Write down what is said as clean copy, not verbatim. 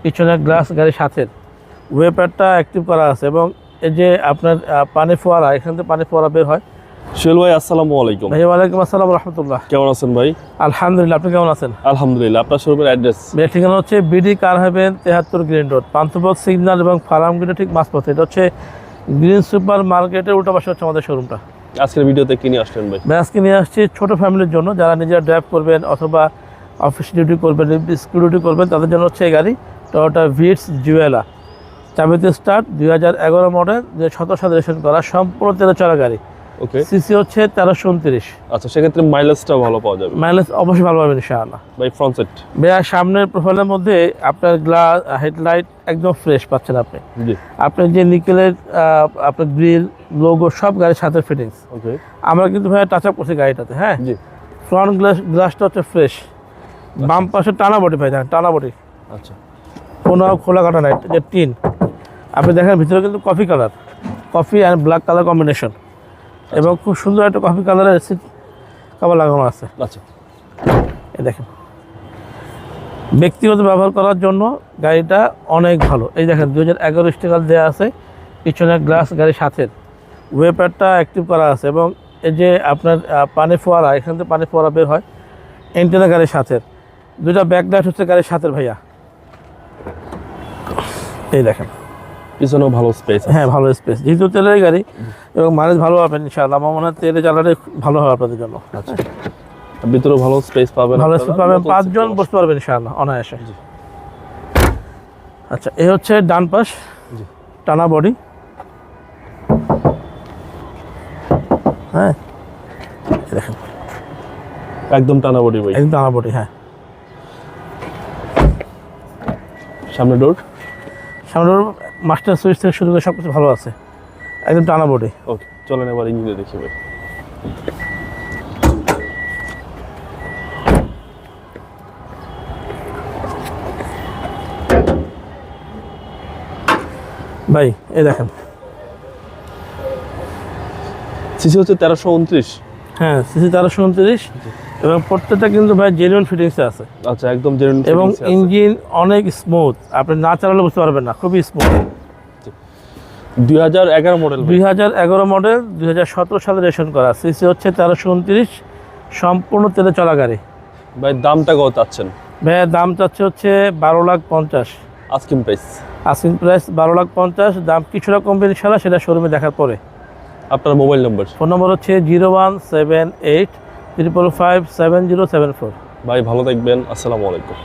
পিছনে গ্লাস গাড়ির সাথে ওয়েপারটা অ্যাক্টিভ করা আছে এবং এই যে আপনার পানি ফোয়ারা, এখান থেকে পানি ফোয়ারা বের হয়। সোহেল ভাই আসসালামু আলাইকুম। ভাই ওয়ালাইকুম আসসালাম রাহমাতুল্লাহ। কেমন আছেন ভাই? আলহামদুলিল্লাহ, আপনি কেমন আছেন? আলহামদুলিল্লাহ। আপনার শোরুমের অ্যাড্রেস? ভাই ঠিকানা হচ্ছে BD car heaven 73 green road, Panthapath signal এবং ফার্ম গেটের ঠিক মাঝপথে। এটা হচ্ছে গ্রিন সুপার মার্কেটের উল্টা পাশে হচ্ছে আমাদের শোরুমটা। আজকের ভিডিওতে কি নিয়ে আসলেন ভাই? ভাই আজকে নিয়ে আসছি ছোট ফ্যামিলির জন্য, যারা নিজেরা ড্রাইভ করবেন অথবা অফিস ডিউটি করবেন, স্কুল ডিউটি করবেন, তাদের জন্য হচ্ছে এই গাড়ি টয়োটা ভিটস জুয়েলা। চাবিতে স্টার্ট, 2011 মডেল, 2017 সালে রেজিস্ট্রেশন করা, সম্পূর্ণ তেলে চলা গাড়ি। ওকে। সিসি হচ্ছে 1329। আচ্ছা, সেক্ষেত্রে মাইলেজটা ভালো পাওয়া যাবে? মাইলেজ অবশ্যই ভালো পাবেন ইনশাআল্লাহ। ভাই ফ্রন্ট সেট? ভাইয়া সামনের প্রোফাইলের মধ্যে আপনার গ্লাস হেডলাইট একদম ফ্রেশ পাচ্ছেন আপনি। জি। আপনার যে নিকেলের আপনার গ্রিল লোগো সব গাড়ির সাথে ফিটিংস। ওকে। আমরা কিন্তু ভাইয়া টাচ আপ করছি গাড়িটাতে। হ্যাঁ জি। ফ্রন্ট গ্লাসটা হচ্ছে ফ্রেশ, বাম পাশে টানা বডি পাই, টানা বডি, আচ্ছা। কোনো খোলা কাটা নাই, যে টিন। আপনি দেখেন ভিতরে কিন্তু coffee colour, coffee and black colour combination, এবং খুব সুন্দর একটা কফি কালারের সিট কভার লাগানো আছে। আচ্ছা। এই দেখেন, ব্যক্তিগত ব্যবহার করার জন্য গাড়িটা অনেক ভালো। এই দেখেন 2011 স্টিকার দেওয়া আছে, পিছনে গ্লাস গাড়ির সাথে ওয়েপারটা অ্যাক্টিভ করা আছে এবং এই যে আপনার পানি ফোয়ারা, এখান থেকে পানি ফোয়ারা বের হয়। এন্টেনা গাড়ির সাথে, দুইটা ব্যাকলাইট হচ্ছে গাড়ির সাথে ভাইয়া। এই দেখেন পিছনেও ভালো স্পেস। হ্যাঁ ভালো স্পেস, যেহেতু তেলের গাড়ি এবং মাইলেজ ভালো পাবেন ইনশাআল্লাহ। আমার মনে হয় তেলে চালালে ভালো হবে আপনাদের জন্য। আচ্ছা, ভিতরে ভালো স্পেস পাবেন, ভালো স্পেস পাবেন, 5 জন বসতে পারবেন ইনশাআল্লাহ অনায়াসে। আচ্ছা, এই হচ্ছে ডান পাশ, টানা বডি। হ্যাঁ দেখেন একদম টানা বডি ভাই, একদম টানা বডি। হ্যাঁ সামনে ডোর, সামনে মাস্টার সুইচ থেকে শুরু করে সব কিছু ভালো আছে, একদম টানা বডি। ওকে, চলেন এবার ইঞ্জিনে দেখি ভাই। ভাই এই দেখেন সিসি হচ্ছে 1329। হ্যাঁ সিসি 1329, এবং প্রত্যেকটা কিন্তু ভাই জেনুইন ফিটিংসে আছে। আচ্ছা, একদম জেনুইন। এবং ইঞ্জিন অনেক স্মুথ, আপনি না চালালে বুঝতে পারবেন না, খুবই স্মুথ। 2011 মডেল। 2011 মডেল, 2017 সালে রেজিস্ট্রেশন করা, সিসি হচ্ছে 1329, সম্পূর্ণ তেলে চলা গাড়ি। ভাই দামটা কত চাচ্ছেন? ভাইয়ের দাম চাচ্ছে হচ্ছে 12,50,000। Asking price? আস্কিং প্রাইস 12,50,000, দাম কিছুটা কমবে ইনশাআল্লাহ, সেটা শোরুমে দেখার পরে। আপনার মোবাইল নাম্বার? ফোন নম্বর হচ্ছে 01785557074। ভাই ভালো থাকবেন, আসসালামু আলাইকুম।